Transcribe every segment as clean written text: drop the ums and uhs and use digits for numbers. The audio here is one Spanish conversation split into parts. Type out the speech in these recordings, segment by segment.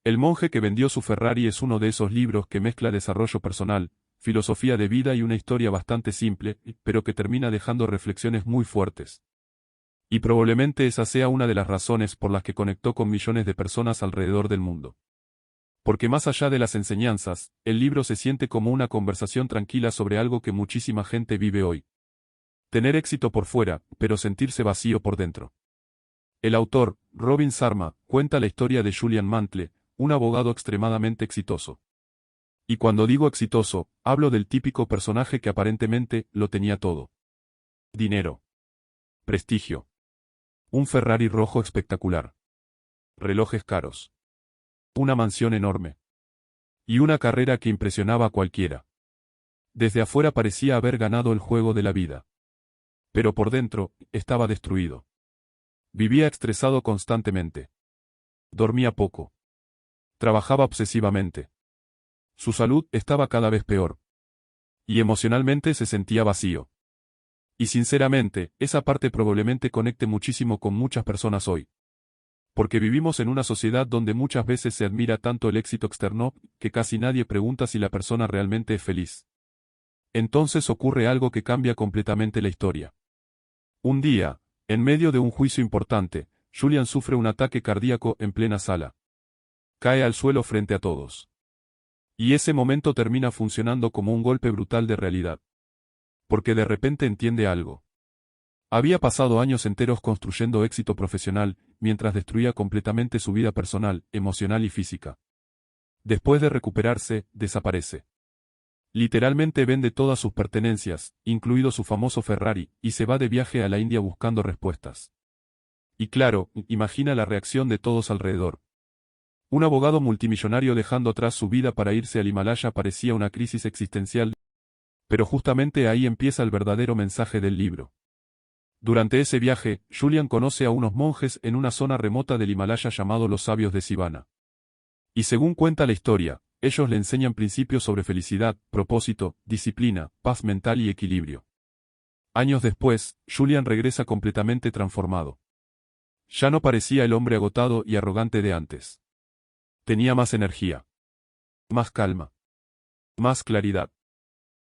El monje que vendió su Ferrari es uno de esos libros que mezcla desarrollo personal, filosofía de vida y una historia bastante simple, pero que termina dejando reflexiones muy fuertes. Y probablemente esa sea una de las razones por las que conectó con millones de personas alrededor del mundo. Porque más allá de las enseñanzas, el libro se siente como una conversación tranquila sobre algo que muchísima gente vive hoy. Tener éxito por fuera, pero sentirse vacío por dentro. El autor, Robin Sharma, cuenta la historia de Julian Mantle, un abogado extremadamente exitoso. Y cuando digo exitoso, hablo del típico personaje que aparentemente lo tenía todo. Dinero. Prestigio. Un Ferrari rojo espectacular. Relojes caros. Una mansión enorme. Y una carrera que impresionaba a cualquiera. Desde afuera parecía haber ganado el juego de la vida. Pero por dentro, estaba destruido. Vivía estresado constantemente. Dormía poco. Trabajaba obsesivamente. Su salud estaba cada vez peor. Y emocionalmente se sentía vacío. Y sinceramente, esa parte probablemente conecte muchísimo con muchas personas hoy. Porque vivimos en una sociedad donde muchas veces se admira tanto el éxito externo, que casi nadie pregunta si la persona realmente es feliz. Entonces ocurre algo que cambia completamente la historia. Un día, en medio de un juicio importante, Julian sufre un ataque cardíaco en plena sala. Cae al suelo frente a todos. Y ese momento termina funcionando como un golpe brutal de realidad. Porque de repente entiende algo. Había pasado años enteros construyendo éxito profesional, mientras destruía completamente su vida personal, emocional y física. Después de recuperarse, desaparece. Literalmente vende todas sus pertenencias, incluido su famoso Ferrari, y se va de viaje a la India buscando respuestas. Y claro, imagina la reacción de todos alrededor. Un abogado multimillonario dejando atrás su vida para irse al Himalaya parecía una crisis existencial, pero justamente ahí empieza el verdadero mensaje del libro. Durante ese viaje, Julian conoce a unos monjes en una zona remota del Himalaya llamado los Sabios de Sivana. Y según cuenta la historia, ellos le enseñan principios sobre felicidad, propósito, disciplina, paz mental y equilibrio. Años después, Julian regresa completamente transformado. Ya no parecía el hombre agotado y arrogante de antes. Tenía más energía. Más calma. Más claridad.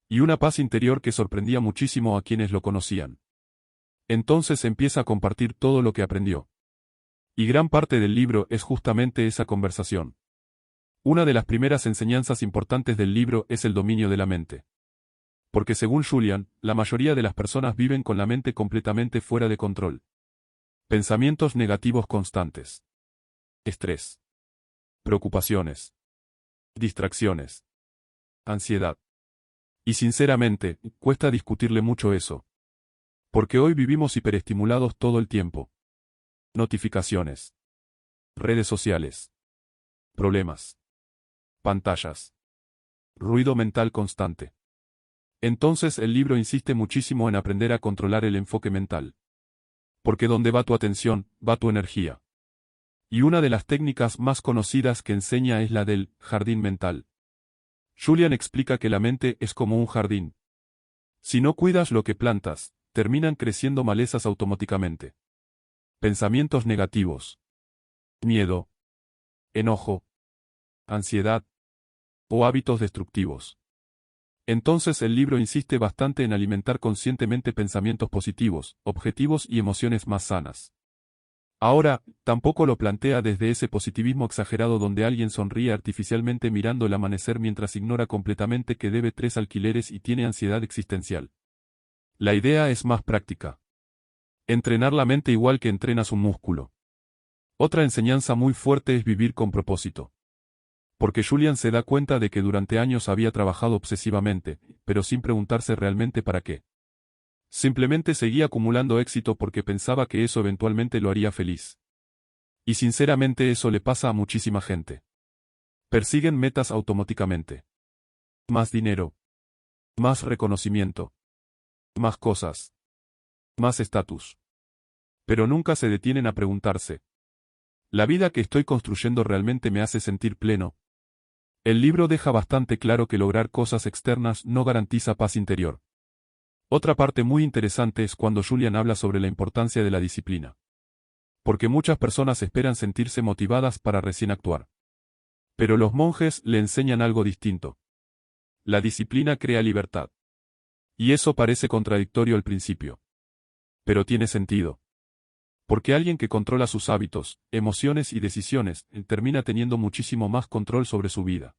Y una paz interior que sorprendía muchísimo a quienes lo conocían. Entonces empieza a compartir todo lo que aprendió. Y gran parte del libro es justamente esa conversación. Una de las primeras enseñanzas importantes del libro es el dominio de la mente. Porque según Julian, la mayoría de las personas viven con la mente completamente fuera de control. Pensamientos negativos constantes. Estrés. Preocupaciones. Distracciones. Ansiedad. Y sinceramente, cuesta discutirle mucho eso. Porque hoy vivimos hiperestimulados todo el tiempo. Notificaciones. Redes sociales. Problemas. Pantallas. Ruido mental constante. Entonces el libro insiste muchísimo en aprender a controlar el enfoque mental. Porque donde va tu atención, va tu energía. Y una de las técnicas más conocidas que enseña es la del jardín mental. Julian explica que la mente es como un jardín. Si no cuidas lo que plantas, terminan creciendo malezas automáticamente. Pensamientos negativos. Miedo. Enojo. Ansiedad. O hábitos destructivos. Entonces el libro insiste bastante en alimentar conscientemente pensamientos positivos, objetivos y emociones más sanas. Ahora, tampoco lo plantea desde ese positivismo exagerado donde alguien sonríe artificialmente mirando el amanecer mientras ignora completamente que debe 3 alquileres y tiene ansiedad existencial. La idea es más práctica. Entrenar la mente igual que entrenas un músculo. Otra enseñanza muy fuerte es vivir con propósito. Porque Julian se da cuenta de que durante años había trabajado obsesivamente, pero sin preguntarse realmente para qué. Simplemente seguía acumulando éxito porque pensaba que eso eventualmente lo haría feliz. Y sinceramente eso le pasa a muchísima gente. Persiguen metas automáticamente. Más dinero. Más reconocimiento. Más cosas. Más estatus. Pero nunca se detienen a preguntarse. ¿La vida que estoy construyendo realmente me hace sentir pleno? El libro deja bastante claro que lograr cosas externas no garantiza paz interior. Otra parte muy interesante es cuando Julian habla sobre la importancia de la disciplina. Porque muchas personas esperan sentirse motivadas para recién actuar. Pero los monjes le enseñan algo distinto. La disciplina crea libertad. Y eso parece contradictorio al principio. Pero tiene sentido. Porque alguien que controla sus hábitos, emociones y decisiones, termina teniendo muchísimo más control sobre su vida.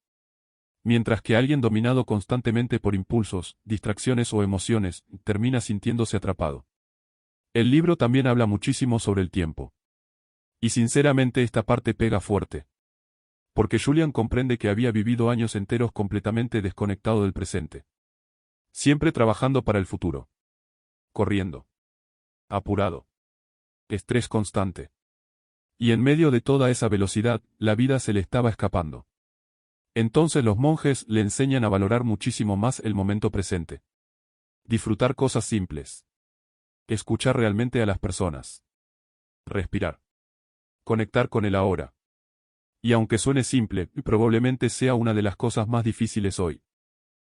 Mientras que alguien dominado constantemente por impulsos, distracciones o emociones, termina sintiéndose atrapado. El libro también habla muchísimo sobre el tiempo. Y sinceramente esta parte pega fuerte. Porque Julian comprende que había vivido años enteros completamente desconectado del presente. Siempre trabajando para el futuro. Corriendo. Apurado. Estrés constante. Y en medio de toda esa velocidad, la vida se le estaba escapando. Entonces los monjes le enseñan a valorar muchísimo más el momento presente. Disfrutar cosas simples. Escuchar realmente a las personas. Respirar. Conectar con el ahora. Y aunque suene simple, probablemente sea una de las cosas más difíciles hoy.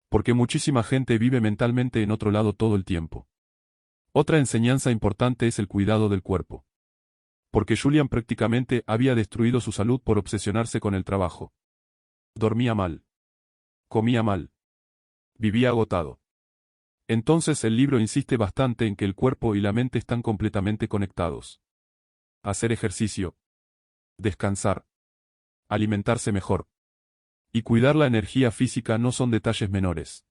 Porque muchísima gente vive mentalmente en otro lado todo el tiempo. Otra enseñanza importante es el cuidado del cuerpo. Porque Julian prácticamente había destruido su salud por obsesionarse con el trabajo. Dormía mal. Comía mal. Vivía agotado. Entonces el libro insiste bastante en que el cuerpo y la mente están completamente conectados. Hacer ejercicio. Descansar. Alimentarse mejor. Y cuidar la energía física no son detalles menores.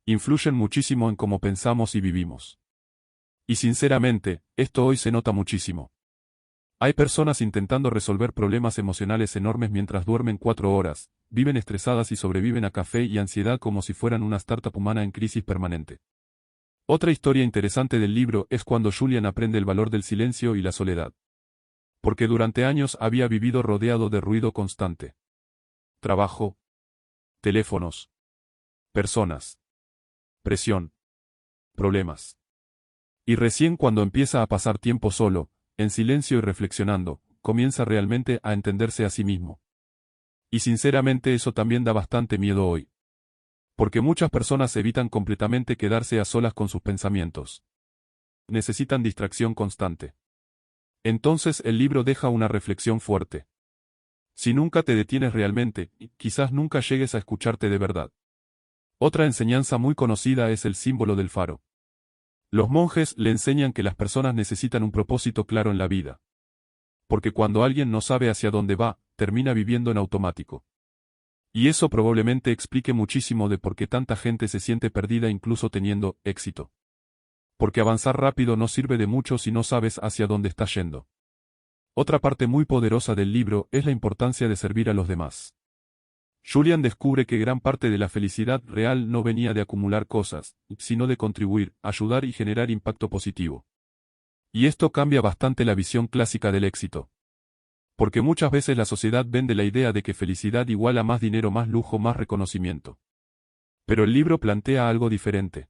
Influyen muchísimo en cómo pensamos y vivimos. Y sinceramente, esto hoy se nota muchísimo. Hay personas intentando resolver problemas emocionales enormes mientras duermen 4 horas, viven estresadas y sobreviven a café y ansiedad como si fueran una startup humana en crisis permanente. Otra historia interesante del libro es cuando Julian aprende el valor del silencio y la soledad. Porque durante años había vivido rodeado de ruido constante. Trabajo. Teléfonos. Personas. Presión. Problemas. Y recién cuando empieza a pasar tiempo solo, en silencio y reflexionando, comienza realmente a entenderse a sí mismo. Y sinceramente eso también da bastante miedo hoy. Porque muchas personas evitan completamente quedarse a solas con sus pensamientos. Necesitan distracción constante. Entonces el libro deja una reflexión fuerte. Si nunca te detienes realmente, quizás nunca llegues a escucharte de verdad. Otra enseñanza muy conocida es el símbolo del faro. Los monjes le enseñan que las personas necesitan un propósito claro en la vida. Porque cuando alguien no sabe hacia dónde va, termina viviendo en automático. Y eso probablemente explique muchísimo de por qué tanta gente se siente perdida incluso teniendo éxito. Porque avanzar rápido no sirve de mucho si no sabes hacia dónde estás yendo. Otra parte muy poderosa del libro es la importancia de servir a los demás. Julian descubre que gran parte de la felicidad real no venía de acumular cosas, sino de contribuir, ayudar y generar impacto positivo. Y esto cambia bastante la visión clásica del éxito. Porque muchas veces la sociedad vende la idea de que felicidad iguala más dinero, más lujo, más reconocimiento. Pero el libro plantea algo diferente.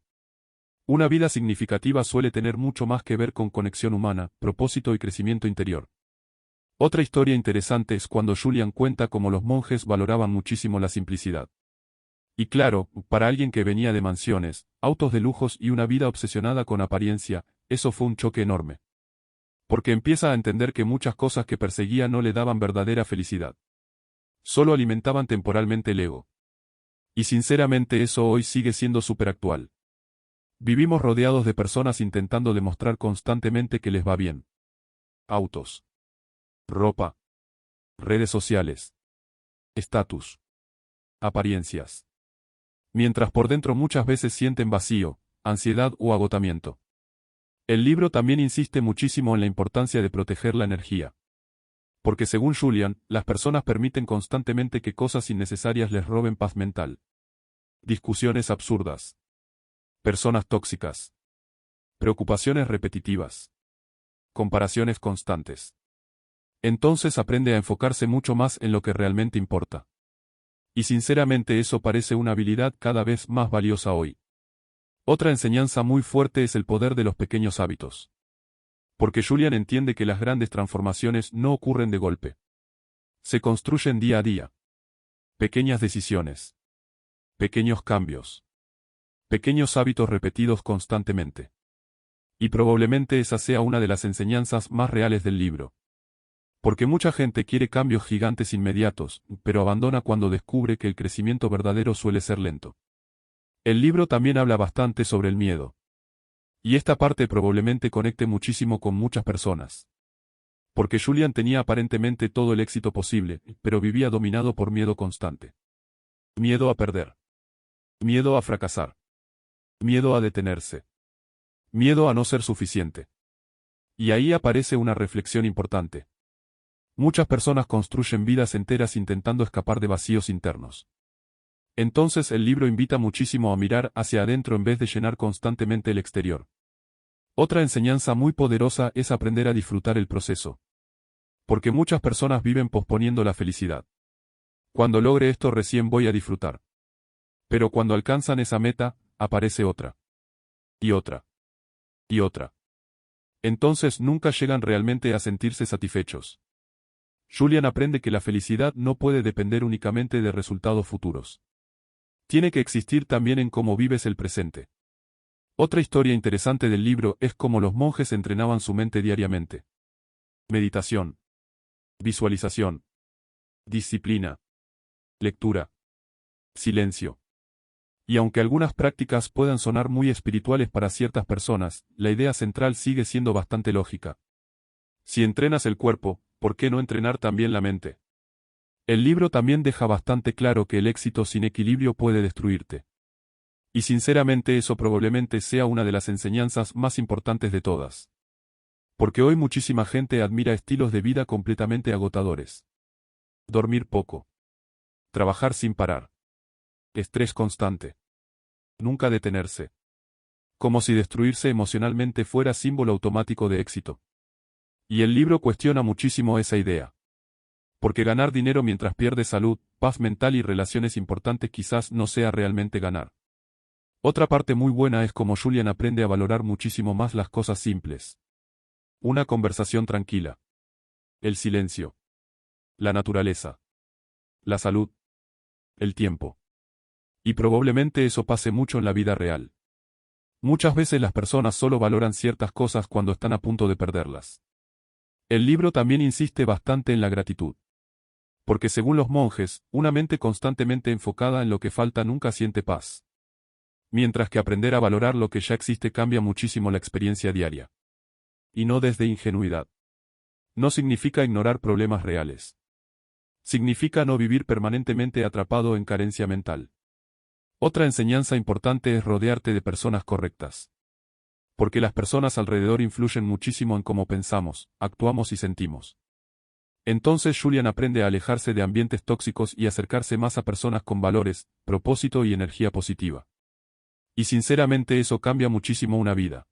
Una vida significativa suele tener mucho más que ver con conexión humana, propósito y crecimiento interior. Otra historia interesante es cuando Julian cuenta cómo los monjes valoraban muchísimo la simplicidad. Y claro, para alguien que venía de mansiones, autos de lujos y una vida obsesionada con apariencia, eso fue un choque enorme. Porque empieza a entender que muchas cosas que perseguía no le daban verdadera felicidad. Solo alimentaban temporalmente el ego. Y sinceramente eso hoy sigue siendo súper actual. Vivimos rodeados de personas intentando demostrar constantemente que les va bien. Autos. Ropa. Redes sociales. Estatus. Apariencias. Mientras por dentro muchas veces sienten vacío, ansiedad o agotamiento. El libro también insiste muchísimo en la importancia de proteger la energía. Porque según Julian, las personas permiten constantemente que cosas innecesarias les roben paz mental. Discusiones absurdas. Personas tóxicas. Preocupaciones repetitivas. Comparaciones constantes. Entonces aprende a enfocarse mucho más en lo que realmente importa. Y sinceramente eso parece una habilidad cada vez más valiosa hoy. Otra enseñanza muy fuerte es el poder de los pequeños hábitos. Porque Julian entiende que las grandes transformaciones no ocurren de golpe. Se construyen día a día. Pequeñas decisiones. Pequeños cambios. Pequeños hábitos repetidos constantemente. Y probablemente esa sea una de las enseñanzas más reales del libro. Porque mucha gente quiere cambios gigantes inmediatos, pero abandona cuando descubre que el crecimiento verdadero suele ser lento. El libro también habla bastante sobre el miedo. Y esta parte probablemente conecte muchísimo con muchas personas. Porque Julian tenía aparentemente todo el éxito posible, pero vivía dominado por miedo constante. Miedo a perder. Miedo a fracasar. Miedo a detenerse. Miedo a no ser suficiente. Y ahí aparece una reflexión importante. Muchas personas construyen vidas enteras intentando escapar de vacíos internos. Entonces el libro invita muchísimo a mirar hacia adentro en vez de llenar constantemente el exterior. Otra enseñanza muy poderosa es aprender a disfrutar el proceso. Porque muchas personas viven posponiendo la felicidad. Cuando logre esto recién voy a disfrutar. Pero cuando alcanzan esa meta, aparece otra. Y otra. Y otra. Entonces nunca llegan realmente a sentirse satisfechos. Julian aprende que la felicidad no puede depender únicamente de resultados futuros. Tiene que existir también en cómo vives el presente. Otra historia interesante del libro es cómo los monjes entrenaban su mente diariamente. Meditación. Visualización. Disciplina. Lectura. Silencio. Y aunque algunas prácticas puedan sonar muy espirituales para ciertas personas, la idea central sigue siendo bastante lógica. Si entrenas el cuerpo, ¿por qué no entrenar también la mente? El libro también deja bastante claro que el éxito sin equilibrio puede destruirte. Y sinceramente eso probablemente sea una de las enseñanzas más importantes de todas. Porque hoy muchísima gente admira estilos de vida completamente agotadores. Dormir poco. Trabajar sin parar. Estrés constante. Nunca detenerse. Como si destruirse emocionalmente fuera símbolo automático de éxito. Y el libro cuestiona muchísimo esa idea. Porque ganar dinero mientras pierdes salud, paz mental y relaciones importantes quizás no sea realmente ganar. Otra parte muy buena es como Julian aprende a valorar muchísimo más las cosas simples. Una conversación tranquila. El silencio. La naturaleza. La salud. El tiempo. Y probablemente eso pase mucho en la vida real. Muchas veces las personas solo valoran ciertas cosas cuando están a punto de perderlas. El libro también insiste bastante en la gratitud. Porque según los monjes, una mente constantemente enfocada en lo que falta nunca siente paz. Mientras que aprender a valorar lo que ya existe cambia muchísimo la experiencia diaria. Y no desde ingenuidad. No significa ignorar problemas reales. Significa no vivir permanentemente atrapado en carencia mental. Otra enseñanza importante es rodearte de personas correctas. Porque las personas alrededor influyen muchísimo en cómo pensamos, actuamos y sentimos. Entonces Julian aprende a alejarse de ambientes tóxicos y acercarse más a personas con valores, propósito y energía positiva. Y sinceramente eso cambia muchísimo una vida.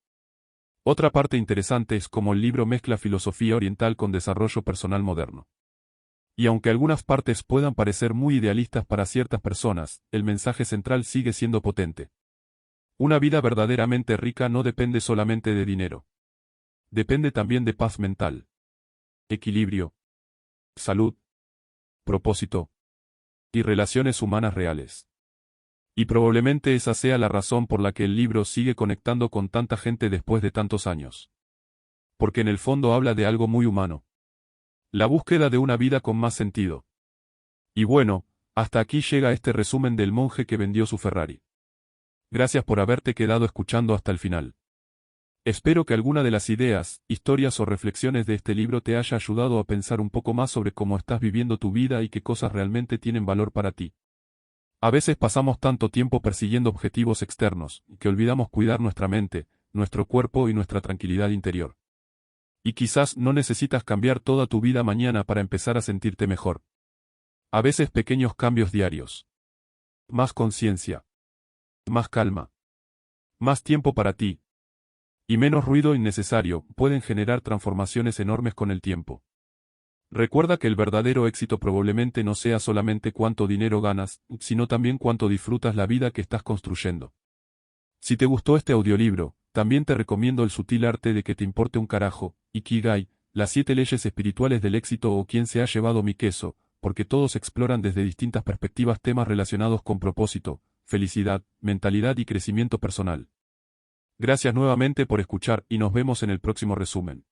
Otra parte interesante es cómo el libro mezcla filosofía oriental con desarrollo personal moderno. Y aunque algunas partes puedan parecer muy idealistas para ciertas personas, el mensaje central sigue siendo potente. Una vida verdaderamente rica no depende solamente de dinero. Depende también de paz mental. Equilibrio. Salud. Propósito. Y relaciones humanas reales. Y probablemente esa sea la razón por la que el libro sigue conectando con tanta gente después de tantos años. Porque en el fondo habla de algo muy humano. La búsqueda de una vida con más sentido. Y bueno, hasta aquí llega este resumen del monje que vendió su Ferrari. Gracias por haberte quedado escuchando hasta el final. Espero que alguna de las ideas, historias o reflexiones de este libro te haya ayudado a pensar un poco más sobre cómo estás viviendo tu vida y qué cosas realmente tienen valor para ti. A veces pasamos tanto tiempo persiguiendo objetivos externos, que olvidamos cuidar nuestra mente, nuestro cuerpo y nuestra tranquilidad interior. Y quizás no necesitas cambiar toda tu vida mañana para empezar a sentirte mejor. A veces pequeños cambios diarios. Más conciencia. Más calma. Más tiempo para ti. Y menos ruido innecesario pueden generar transformaciones enormes con el tiempo. Recuerda que el verdadero éxito probablemente no sea solamente cuánto dinero ganas, sino también cuánto disfrutas la vida que estás construyendo. Si te gustó este audiolibro, también te recomiendo El sutil arte de que te importe un carajo, Ikigai, las 7 leyes espirituales del éxito o Quién se ha llevado mi queso, porque todos exploran desde distintas perspectivas temas relacionados con propósito, felicidad, mentalidad y crecimiento personal. Gracias nuevamente por escuchar y nos vemos en el próximo resumen.